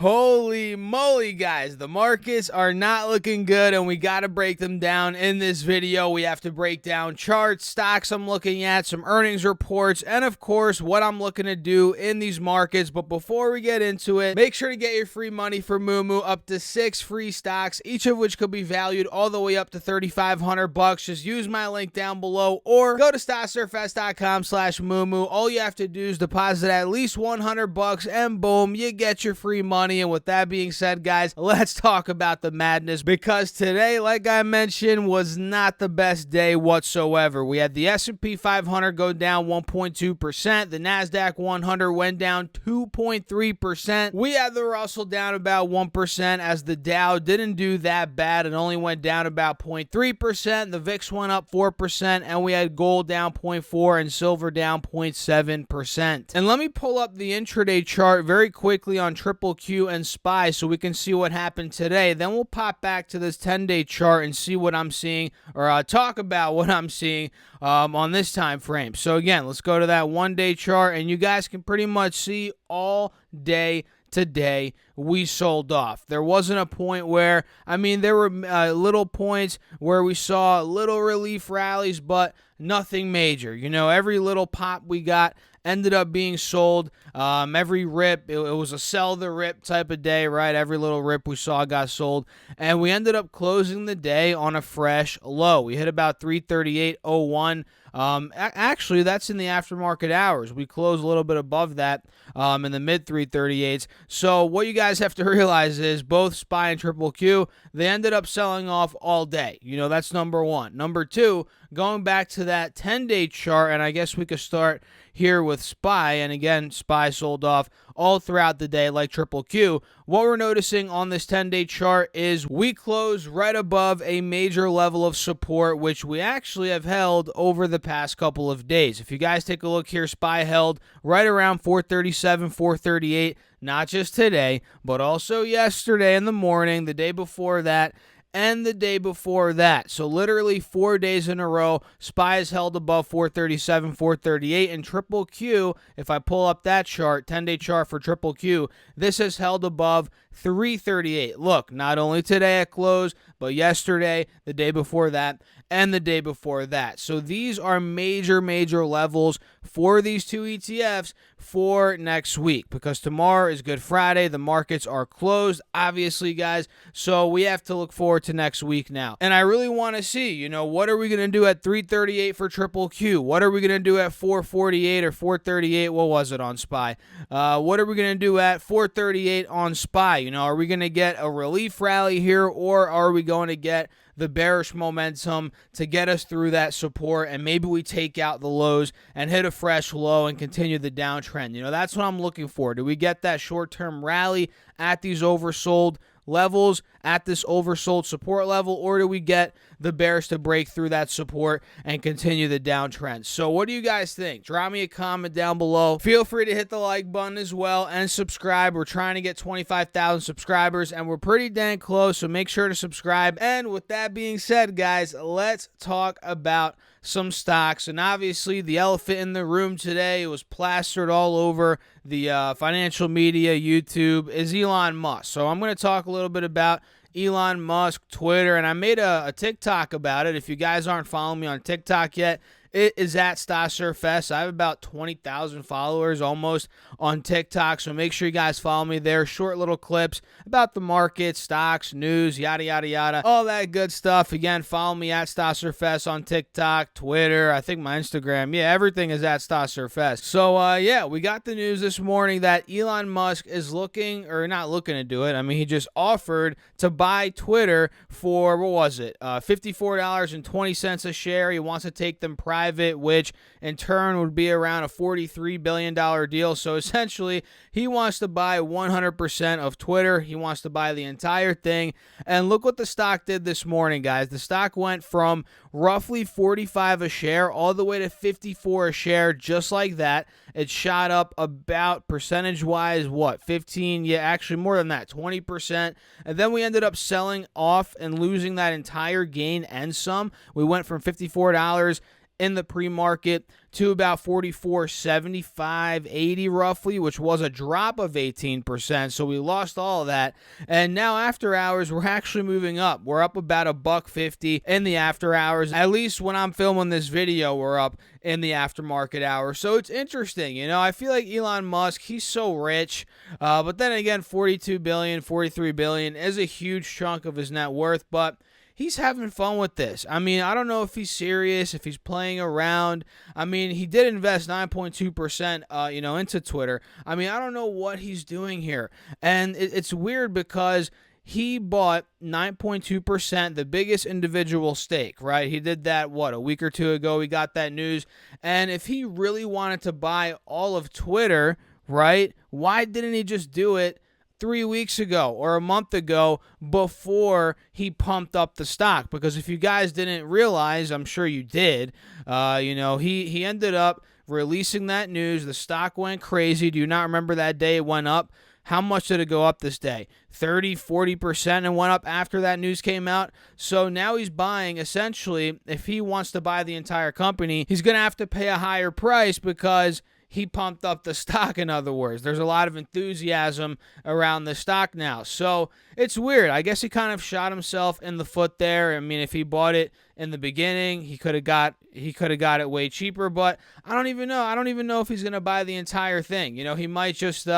Holy moly, guys, the markets are not looking good, and we got to break them down in this video. We have to break down charts, stocks I'm looking at, some earnings reports, and of course, what I'm looking to do in these markets. But before we get into it, make sure to get your free money for Moomoo, up to 6 free stocks, each of which could be valued all the way up to $3,500. Just use my link down below or go to StockSurfS.com/Moomoo. All you have to do is deposit at least $100, and boom, you get your free money. And with that being said, guys, let's talk about the madness, because today, like I mentioned, was not the best day whatsoever. We had the S&P 500 go down 1.2%. The NASDAQ 100 went down 2.3%. We had the Russell down about 1%, as the Dow didn't do that bad. It only went down about 0.3%. The VIX went up 4%, and we had gold down 0.4% and silver down 0.7%. And let me pull up the intraday chart very quickly on Triple Q and SPY so we can see what happened today. Then we'll pop back to this 10-day chart and see what I'm seeing, or talk about what I'm seeing on this time frame. So again, let's go to that 1-day chart, and you guys can pretty much see all day today we sold off. There wasn't a point where, there were little points where we saw little relief rallies, but nothing major. Every little pop we got ended up being sold. Every rip, it was a sell the rip type of day, right? Every little rip we saw got sold, and we ended up closing the day on a fresh low. We hit about 338.01. Actually, that's in the aftermarket hours. We closed a little bit above that in the mid 338s. So what you guys have to realize is both SPY and Triple Q, they ended up selling off all day. That's number one. Number two, going back to that 10-day chart, and I guess we could start here with SPY, and again, SPY sold off all throughout the day like Triple Q. What we're noticing on this 10-day chart is we closed right above a major level of support, which we actually have held over the past couple of days. If you guys take a look here, SPY held right around 437, 438, not just today, but also yesterday in the morning, the day before that, and the day before that. So literally 4 days in a row, SPY is held above 437, 438, and Triple Q, if I pull up that chart, 10-day chart for Triple Q, this has held above 338. Look, not only today at close, but yesterday, the day before that, and the day before that. So these are major levels for these two ETFs for next week, because tomorrow is Good Friday. The markets are closed, obviously, guys. So we have to look forward to next week now. And I really want to see, what are we going to do at 338 for Triple Q? What are we going to do at 448 or 438? What was it on SPY? What are we going to do at 438 on SPY? Are we going to get a relief rally here, or are we going to get the bearish momentum to get us through that support, and maybe we take out the lows and hit a fresh low and continue the downtrend? That's what I'm looking for. Do we get that short-term rally at these oversold levels, at this oversold support level, or do we get the bears to break through that support and continue the downtrend? So what do you guys think? Drop me a comment down below. Feel free to hit the like button as well and subscribe. We're trying to get 25,000 subscribers, and we're pretty dang close, so make sure to subscribe. And with that being said, guys, let's talk about some stocks. And obviously, the elephant in the room today, it was plastered all over the financial media, YouTube, is Elon Musk. So I'm going to talk a little bit about Elon Musk, Twitter, and I made a TikTok about it. If you guys aren't following me on TikTok yet, it is at StockSurfS. I have about 20,000 followers almost on TikTok, so make sure you guys follow me there. Short little clips about the market, stocks, news, yada, yada, yada, all that good stuff. Again, follow me at StockSurfS on TikTok, Twitter, I think my Instagram. Yeah, everything is at StockSurfS. So, yeah, we got the news this morning that Elon Musk is looking, or not looking to do it. He just offered to buy Twitter for, what was it, $54.20 a share. He wants to take them private, which in turn would be around a $43 billion deal. So essentially, he wants to buy 100% of Twitter. He wants to buy the entire thing. And look what the stock did this morning, guys. The stock went from roughly 45 a share all the way to 54 a share, just like that. It shot up about percentage-wise, 15? Yeah, actually more than that, 20%. And then we ended up selling off and losing that entire gain and some. We went from $54 in the pre-market to about 44.75, 80 roughly, which was a drop of 18%. So we lost all of that. And now after hours, we're actually moving up. We're up about $1.50 in the after hours. At least when I'm filming this video, we're up in the aftermarket hour. So it's interesting. You know, I feel like Elon Musk, he's so rich. But then again, 42 billion, 43 billion is a huge chunk of his net worth. But he's having fun with this. I mean, I don't know if he's serious, if he's playing around. I mean, he did invest 9.2%, into Twitter. I mean, I don't know what he's doing here. And it's weird because he bought 9.2%, the biggest individual stake, right? He did that, a week or two ago. We got that news. And if he really wanted to buy all of Twitter, right, why didn't he just do it 3 weeks ago or a month ago before he pumped up the stock? Because if you guys didn't realize, I'm sure you did, he ended up releasing that news. The stock went crazy. Do you not remember that day it went up? How much did it go up this day? 30, 40%, and went up after that news came out. So now he's buying, essentially, if he wants to buy the entire company, he's going to have to pay a higher price because he pumped up the stock, in other words. There's a lot of enthusiasm around the stock now. So it's weird. I guess he kind of shot himself in the foot there. I mean, if he bought it in the beginning, he could have got it way cheaper, but I don't even know. I don't even know if he's going to buy the entire thing. You know, he might just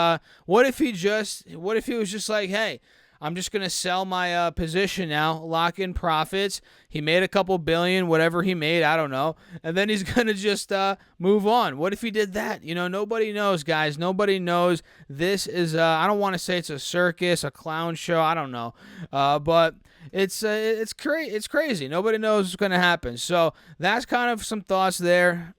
what if he was just like, "Hey, I'm just going to sell my position now, lock in profits." He made a couple billion, whatever he made, I don't know. And then he's going to just move on. What if he did that? You know, nobody knows, guys. Nobody knows. This is, I don't want to say it's a circus, a clown show. I don't know. But it's crazy. Nobody knows what's going to happen. So that's kind of some thoughts there.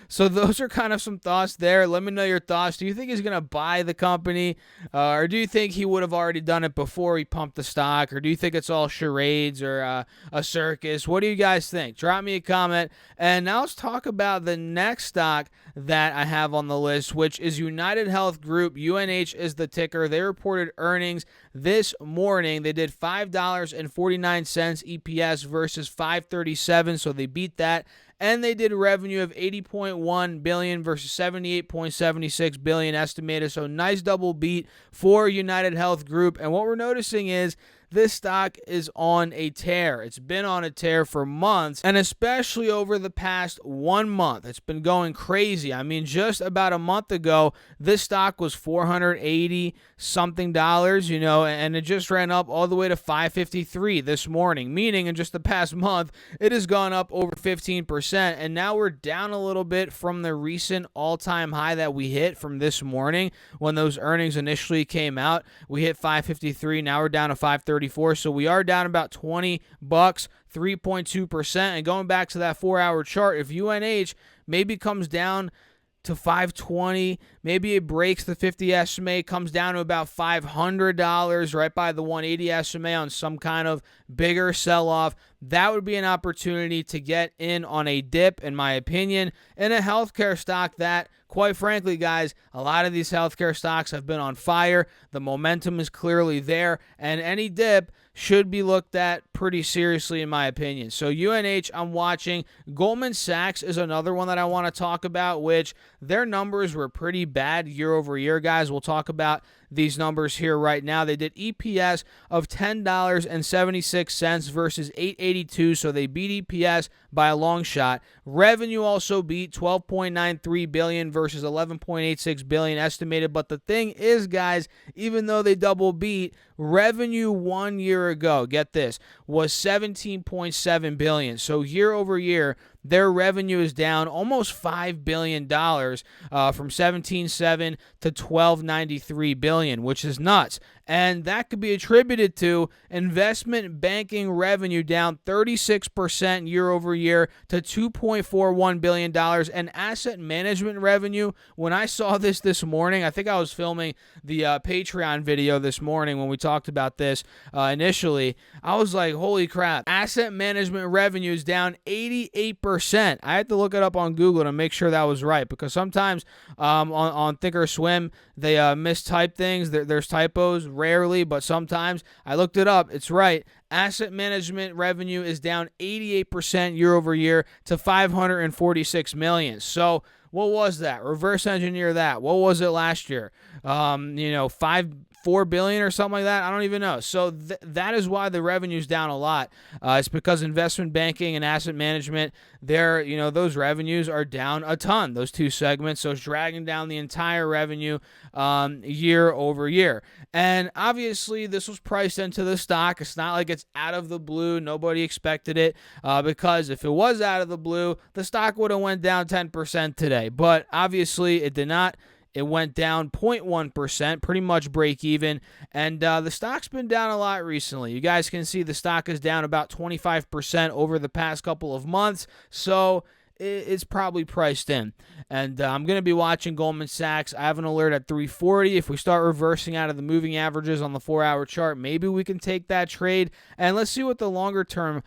So those are kind of some thoughts there. Let me know your thoughts. Do you think he's going to buy the company? Or do you think he would have already done it before he pumped the stock? Or do you think it's all charades or a circus? What do you guys think? Drop me a comment. And now let's talk about the next stock that I have on the list, which is United Health Group. UNH is the ticker. They reported earnings this morning. They did $5.49 EPS versus $5.37, so they beat that. And they did revenue of $80.1 billion versus $78.76 billion estimated. So nice double beat for United Health Group. And what we're noticing is this stock is on a tear. It's been on a tear for months, and especially over the past 1 month. It's been going crazy. I mean, just about a month ago, this stock was $480-something, and it just ran up all the way to $553 this morning, meaning in just the past month, it has gone up over 15%, and now we're down a little bit from the recent all-time high that we hit from this morning when those earnings initially came out. We hit $553. Now we're down to $534. So we are down about $20, 3.2%. And going back to that 4-hour chart, if UNH maybe comes down to $520, maybe it breaks the 50 SMA, comes down to about $500, right by the 180 SMA on some kind of bigger sell-off, that would be an opportunity to get in on a dip, in my opinion, in a healthcare stock that, quite frankly, guys, a lot of these healthcare stocks have been on fire. The momentum is clearly there, and any dip should be looked at pretty seriously, in my opinion. So UNH, I'm watching. Goldman Sachs is another one that I want to talk about, which their numbers were pretty bad year over year, guys. We'll talk about these numbers here right now. They did EPS of $10.76 versus $8.82, so they beat EPS by a long shot. Revenue also beat $12.93 billion versus $11.86 billion estimated. But the thing is, guys, even though they double beat, revenue 1 year ago, get this, was $17.7 billion. So year over year, their revenue is down almost $5 billion from $17.7 to $12.93 billion, which is nuts. And that could be attributed to investment banking revenue down 36% year over year to $2.41 billion. And asset management revenue, when I saw this morning, I think I was filming the Patreon video this morning when we talked about this initially, I was like, holy crap, asset management revenue is down 88%. I had to look it up on Google to make sure that was right, because sometimes on ThinkOrSwim, they mistype things. There's typos. rarely, but sometimes. I looked it up. It's right. Asset management revenue is down 88% year over year to $546 million. So what was that? Reverse engineer that. What was it last year? 4 billion or something like that. I don't even know. So that is why the revenue's down a lot. It's because investment banking and asset management, those revenues are down a ton. Those two segments, so it's dragging down the entire revenue year over year. And obviously, this was priced into the stock. It's not like it's out of the blue. Nobody expected it because if it was out of the blue, the stock would have went down 10% today. But obviously, it did not. It went down 0.1%, pretty much break even, and the stock's been down a lot recently. You guys can see the stock is down about 25% over the past couple of months, so it's probably priced in. And I'm going to be watching Goldman Sachs. I have an alert at 340. If we start reversing out of the moving averages on the 4-hour chart, maybe we can take that trade. And let's see what the longer time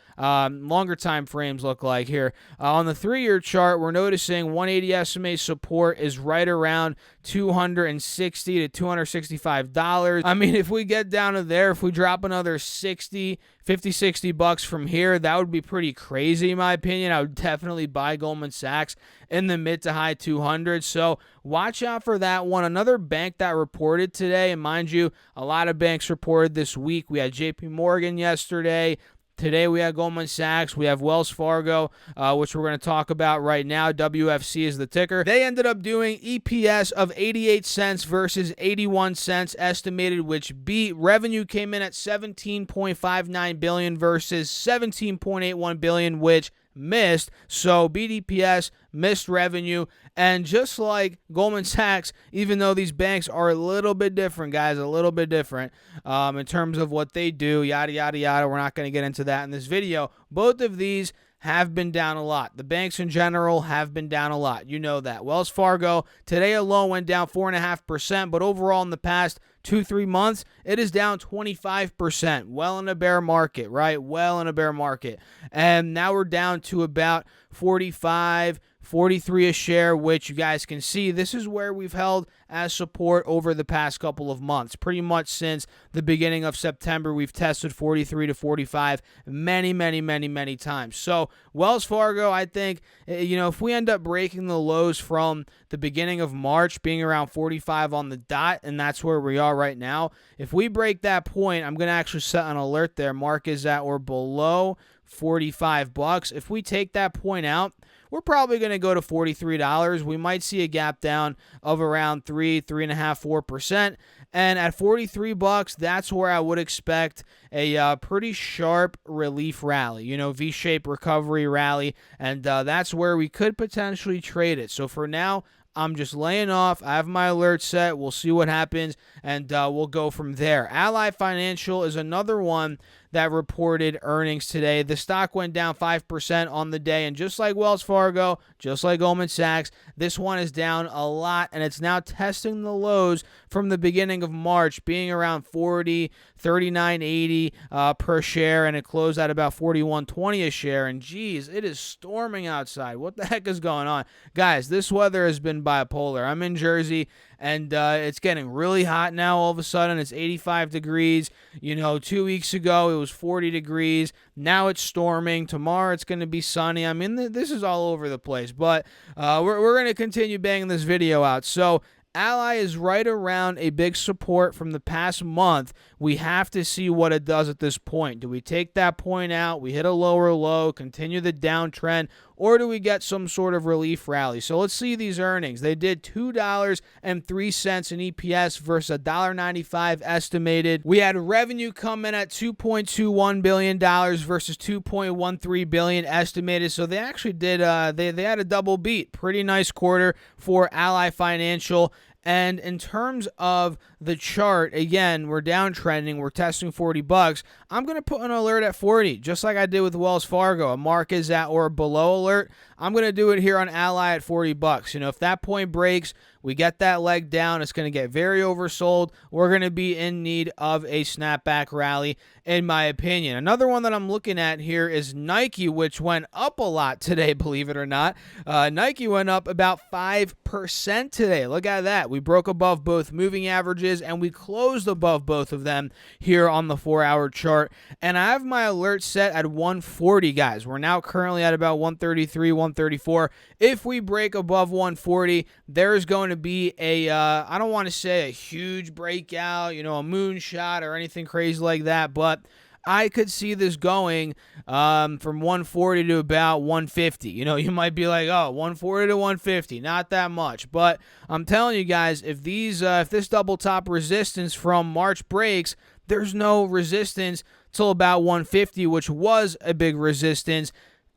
frames look like here. On the 3-year chart, we're noticing 180 SMA support is right around $260 to $265. I mean, if we get down to there, if we drop another 50, 60 bucks from here, that would be pretty crazy in my opinion. I would definitely buy Goldman Sachs in the mid to high 200s. So watch out for that one. Another bank that reported today, and mind you, a lot of banks reported this week. We had JP Morgan yesterday. Today we have Goldman Sachs, we have Wells Fargo, which we're going to talk about right now. WFC is the ticker. They ended up doing EPS of 88 cents versus 81 cents estimated, which beat. Revenue came in at $17.59 billion versus $17.81 billion, which missed. So BDPS missed revenue. And just like Goldman Sachs, even though these banks are a little bit different, guys, a little bit different in terms of what they do, yada, yada, yada. We're not going to get into that in this video. Both of these have been down a lot. The banks in general have been down a lot. You know that. Wells Fargo today alone went down 4.5%, but overall in the past 2-3 months, it is down 25%. Well in a bear market, right? Well in a bear market. And now we're down to about 45, 43 a share, which you guys can see. This is where we've held as support over the past couple of months. Pretty much since the beginning of September, we've tested 43 to 45 many times. So Wells Fargo, I think, if we end up breaking the lows from the beginning of March, being around 45 on the dot, and that's where we are right now, if we break that point, I'm going to actually set an alert there. Mark is at or below 45 bucks. If we take that point out, we're probably going to go to $43. We might see a gap down of around 3.5%, 4%. And at 43 bucks, that's where I would expect a pretty sharp relief rally, V-shaped recovery rally. And that's where we could potentially trade it. So for now, I'm just laying off. I have my alert set. We'll see what happens, and we'll go from there. Ally Financial is another one that reported earnings today. The stock went down 5% on the day, and just like Wells Fargo, just like Goldman Sachs, this one is down a lot, and it's now testing the lows from the beginning of March, being around 40, 39.80 per share, and it closed at about 41.20 a share. And geez, it is storming outside. What the heck is going on? Guys, this weather has been bipolar. I'm in Jersey, and it's getting really hot now. All of a sudden, it's 85 degrees. 2 weeks ago, it was 40 degrees. Now it's storming. Tomorrow, it's going to be sunny. I mean, this is all over the place, but we're going to continue banging this video out. So Ally is right around a big support from the past month. We have to see what it does at this point. Do we take that point out? We hit a lower low, continue the downtrend, or do we get some sort of relief rally? So let's see these earnings. They did $2.03 in EPS versus $1.95 estimated. We had revenue come in at $2.21 billion versus $2.13 billion estimated. So they actually did, they had a double beat. Pretty nice quarter for Ally Financial. And in terms of the chart, again, we're downtrending. We're testing 40 bucks. I'm going to put an alert at 40, just like I did with Wells Fargo. A mark is at or below alert. I'm going to do it here on Ally at 40 bucks. If that point breaks, we get that leg down, it's going to get very oversold. We're going to be in need of a snapback rally, in my opinion. Another one that I'm looking at here is Nike, which went up a lot today, believe it or not. Nike went up about 5% today. Look at that. We broke above both moving averages, and we closed above both of them here on the 4-hour chart. And I have my alert set at 140, guys. We're now currently at about 133, 134. If we break above 140, there's going to be a, I don't want to say a huge breakout, a moonshot or anything crazy like that, but I could see this going from 140 to about 150. You might be like, oh, 140 to 150, not that much. But I'm telling you guys, if this double top resistance from March breaks, there's no resistance till about 150, which was a big resistance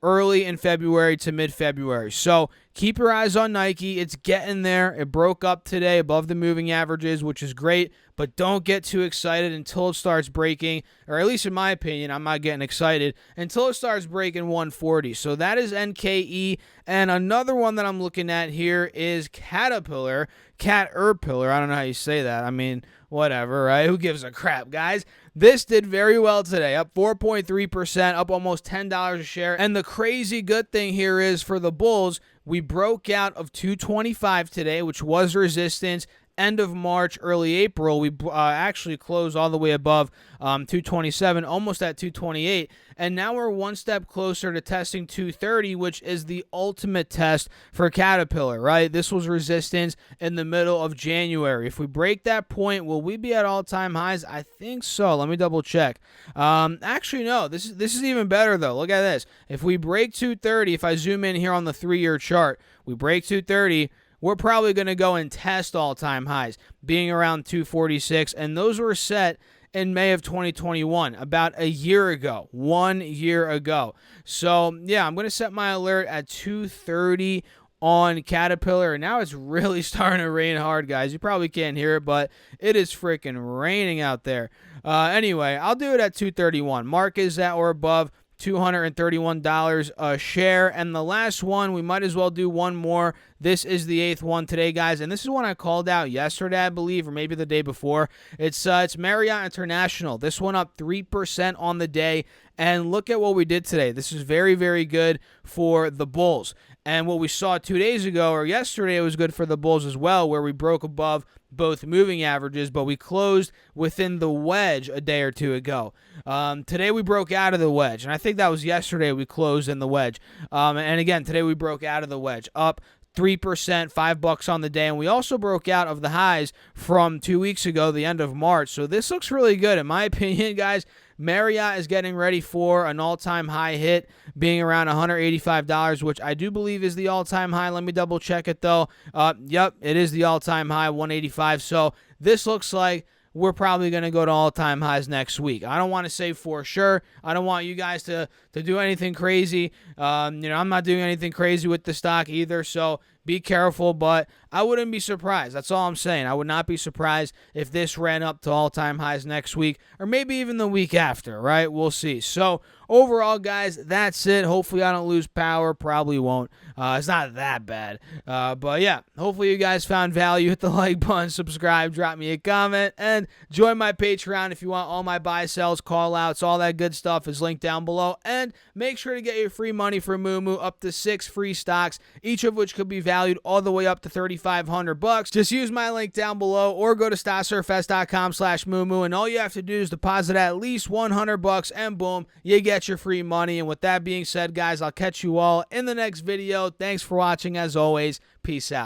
early in February to mid-February. So keep your eyes on Nike. It's getting there. It broke up today above the moving averages, which is great, but don't get too excited until it starts breaking, or at least in my opinion, I'm not getting excited until it starts breaking 140. So that is NKE. And another one that I'm looking at here is Caterpillar. Caterpillar. I don't know how you say that. I mean, whatever, right? Who gives a crap, guys? This did very well today, up 4.3%, up almost $10 a share. And the crazy good thing here is for the bulls, we broke out of 225 today, which was resistance. End of March, early April, we actually closed all the way above 227, almost at 228. And now we're one step closer to testing 230, which is the ultimate test for Caterpillar, right? This was resistance in the middle of January. If we break that point, will we be at all-time highs? I think so. Let me double check. Actually, no. This is even better, though. Look at this. If we break 230, if I zoom in here on the 3-year chart, we break 230, we're probably going to go and test all-time highs, being around 246, and those were set in May of 2021, about a year ago, 1 year ago. So, yeah, I'm going to set my alert at 230 on Caterpillar, and now it's really starting to rain hard, guys. You probably can't hear it, but it is freaking raining out there. Anyway, I'll do it at 231. Mark is at or above $231 a share. And the last one, we might as well do one more. This is the 8th one today, guys, and this is one I called out yesterday, I believe, or maybe the day before. It's Marriott International. This one up 3% on the day, and look at what we did today. This is very, very good for the bulls. And what we saw 2 days ago or yesterday was good for the bulls as well, where we broke above both moving averages, but we closed within the wedge a day or two ago. Today we broke out of the wedge, and I think that was yesterday we closed in the wedge. And again, today we broke out of the wedge, up 3%, $5 on the day, and we also broke out of the highs from 2 weeks ago, the end of March. So this looks really good, in my opinion, guys. Marriott is getting ready for an all-time high hit, being around $185, which I do believe is the all-time high. Let me double check it, though. Yep, it is the all-time high, $185. So this looks like we're probably going to go to all-time highs next week. I don't want to say for sure. I don't want you guys to do anything crazy. I'm not doing anything crazy with the stock either, so be careful, but I wouldn't be surprised. That's all I'm saying. I would not be surprised if this ran up to all-time highs next week or maybe even the week after, right? We'll see. So overall, guys, that's it. Hopefully I don't lose power. Probably won't. It's not that bad. But yeah, hopefully you guys found value. Hit the like button, subscribe, drop me a comment, and join my Patreon if you want all my buy, sells, call-outs, all that good stuff is linked down below. And make sure to get your free money for Moo up to 6 free stocks, each of which could be valued all the way up to $3,500. Just use my link down below or go to StockSurfS.com/Moo, and all you have to do is deposit at least $100, and boom, you get your free money. And with that being said, guys, I'll catch you all in the next video. Thanks for watching. As always, peace out.